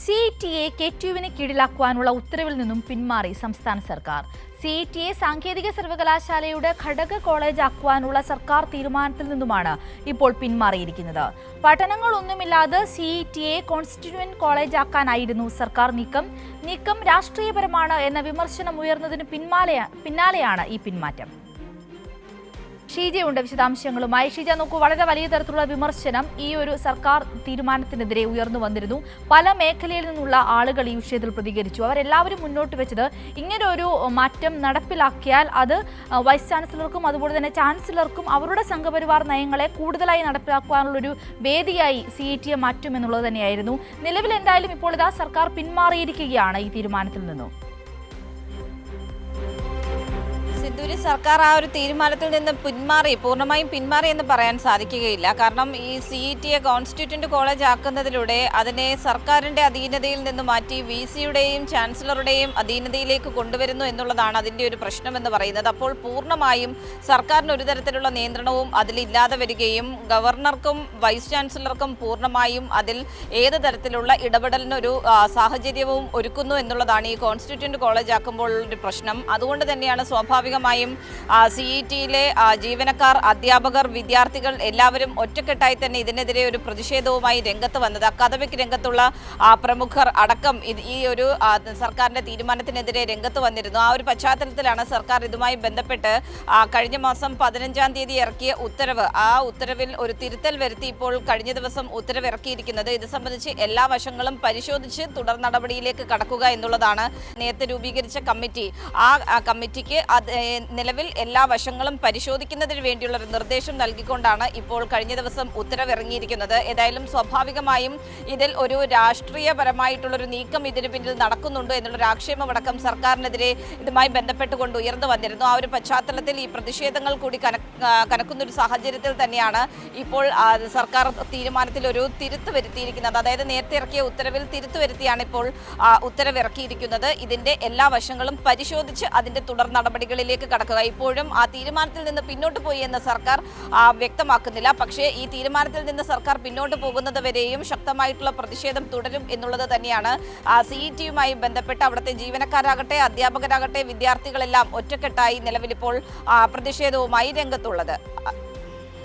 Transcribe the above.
CETA കെറ്റുവിന് കീഴിലാക്കുവാനുള്ള ഉത്തരവിൽ നിന്നും പിന്മാറി സംസ്ഥാന സർക്കാർ. CETA സാങ്കേതിക സർവകലാശാലയുടെ ഘടക കോളേജ് ആക്കുവാനുള്ള സർക്കാർ തീരുമാനത്തിൽ നിന്നുമാണ് ഇപ്പോൾ പിന്മാറിയിരിക്കുന്നത്. പഠനങ്ങളൊന്നുമില്ലാതെ CETA കോൺസ്റ്റിറ്റ്യൂവന്റ് കോളേജ് ആക്കാനായിരുന്നു സർക്കാർ നീക്കം രാഷ്ട്രീയപരമാണ് എന്ന വിമർശനം ഉയർന്നതിന് പിന്നാലെയാണ് ഈ പിന്മാറ്റം. ഷീജയുണ്ട് വിശദാംശങ്ങളുമായി. ഷീജ, നോക്കൂ, വളരെ വലിയ തരത്തിലുള്ള വിമർശനം ഈ ഒരു സർക്കാർ തീരുമാനത്തിനെതിരെ ഉയർന്നു വന്നിരുന്നു. പല മേഖലയിൽ നിന്നുള്ള ആളുകൾ ഈ വിഷയത്തിൽ പ്രതികരിച്ചു. അവരെല്ലാവരും മുന്നോട്ട് വെച്ചത് ഇങ്ങനെ ഒരു മാറ്റം നടപ്പിലാക്കിയാൽ അത് വൈസ് ചാൻസലർക്കും അതുപോലെ തന്നെ ചാൻസലർക്കും അവരുടെ സംഘപരിവാർ നയങ്ങളെ കൂടുതലായി നടപ്പിലാക്കുവാനുള്ളൊരു വേദിയായി CETA മാറ്റുമെന്നുള്ളത് തന്നെയായിരുന്നു. നിലവിൽ എന്തായാലും ഇപ്പോൾ ഇതാ സർക്കാർ പിന്മാറിയിരിക്കുകയാണ് ഈ തീരുമാനത്തിൽ നിന്നും. സർക്കാർ ആ ഒരു തീരുമാനത്തിൽ നിന്ന് പൂർണ്ണമായും പിന്മാറി എന്ന് പറയാൻ സാധിക്കുകയില്ല. കാരണം ഈ CETA കോൺസ്റ്റിറ്റ്യൂവന്റ് കോളേജ് ആക്കുന്നതിലൂടെ അതിനെ സർക്കാരിന്റെ അധീനതയിൽ നിന്ന് മാറ്റി VC-യുടെയും ചാൻസലറുടെയും അധീനതയിലേക്ക് കൊണ്ടുവരുന്നു എന്നുള്ളതാണ് അതിൻ്റെ ഒരു പ്രശ്നമെന്ന് പറയുന്നത്. അപ്പോൾ പൂർണ്ണമായും സർക്കാരിന് ഒരു തരത്തിലുള്ള നിയന്ത്രണവും അതിലില്ലാതെ വരികയും ഗവർണർക്കും വൈസ് ചാൻസലർക്കും പൂർണ്ണമായും അതിൽ ഏത് തരത്തിലുള്ള ഇടപെടലിനൊരു സാഹചര്യവും ഒരുക്കുന്നു എന്നുള്ളതാണ് ഈ കോൺസ്റ്റിറ്റ്യൂവന്റ് കോളേജ് ആക്കുമ്പോൾ ഒരു പ്രശ്നം. അതുകൊണ്ട് തന്നെയാണ് സ്വാഭാവികമായും CETA-യിലെ ജീവനക്കാർ, അധ്യാപകർ, വിദ്യാർത്ഥികൾ എല്ലാവരും ഒറ്റക്കെട്ടായി തന്നെ ഇതിനെതിരെ ഒരു പ്രതിഷേധവുമായി രംഗത്ത് വന്നത്. അക്കാദമിക് രംഗത്തുള്ള പ്രമുഖർ അടക്കം ഈ ഒരു സർക്കാരിന്റെ തീരുമാനത്തിനെതിരെ രംഗത്ത് വന്നിരുന്നു. ആ ഒരു പശ്ചാത്തലത്തിലാണ് സർക്കാർ ഇതുമായി ബന്ധപ്പെട്ട് കഴിഞ്ഞ മാസം 15-ാം തീയതി ഇറക്കിയ ഉത്തരവ്, ആ ഉത്തരവിൽ ഒരു തിരുത്തൽ വരുത്തി ഇപ്പോൾ കഴിഞ്ഞ ദിവസം ഉത്തരവ് ഇറക്കിയിരിക്കുന്നത്. ഇത് സംബന്ധിച്ച് എല്ലാ വശങ്ങളും പരിശോധിച്ച് തുടർ നടപടിയിലേക്ക് കടക്കുക എന്നുള്ളതാണ് നേരത്തെ രൂപീകരിച്ച കമ്മിറ്റി. ആ കമ്മിറ്റിക്ക് നിലവിൽ എല്ലാ വശങ്ങളും പരിശോധിക്കുന്നതിന് വേണ്ടിയുള്ള ഒരു നിർദ്ദേശം നൽകിക്കൊണ്ടാണ് ഇപ്പോൾ കഴിഞ്ഞ ദിവസം ഉത്തരവിറങ്ങിയിരിക്കുന്നത്. ഏതായാലും സ്വാഭാവികമായും ഇതിൽ ഒരു രാഷ്ട്രീയപരമായിട്ടുള്ളൊരു നീക്കം ഇതിന് പിന്നിൽ നടക്കുന്നുണ്ട് എന്നുള്ളൊരു ആക്ഷേപമടക്കം സർക്കാരിനെതിരെ ഇതുമായി ബന്ധപ്പെട്ടുകൊണ്ട് ഉയർന്നു വന്നിരുന്നു. ആ ഒരു പശ്ചാത്തലത്തിൽ ഈ പ്രതിഷേധങ്ങൾ കൂടി കനക്കുന്നൊരു സാഹചര്യത്തിൽ തന്നെയാണ് ഇപ്പോൾ സർക്കാർ തീരുമാനത്തിൽ ഒരു തിരുത്ത് വരുത്തിയിരിക്കുന്നത്. അതായത് നേരത്തെ ഇറക്കിയ ഉത്തരവിൽ തിരുത്ത് വരുത്തിയാണ് ഇപ്പോൾ ഉത്തരവിറക്കിയിരിക്കുന്നത്. ഇതിന്റെ എല്ലാ വശങ്ങളും പരിശോധിച്ച് അതിന്റെ തുടർ നടപടികളിലേക്ക് കടക്കുക. ഇപ്പോഴും ആ തീരുമാനത്തിൽ നിന്ന് പിന്നോട്ട് പോയി എന്ന് സർക്കാർ വ്യക്തമാക്കുന്നില്ല. പക്ഷേ ഈ തീരുമാനത്തിൽ നിന്ന് സർക്കാർ പിന്നോട്ട് പോകുന്നത് വരെയും ശക്തമായിട്ടുള്ള പ്രതിഷേധം തുടരും എന്നുള്ളത് തന്നെയാണ് CETA-യുമായി ബന്ധപ്പെട്ട് അവിടുത്തെ ജീവനക്കാരാകട്ടെ, അധ്യാപകരാകട്ടെ, വിദ്യാർത്ഥികളെല്ലാം ഒറ്റക്കെട്ടായി നിലവിലിപ്പോൾ പ്രതിഷേധവുമായി രംഗത്തുള്ളത്.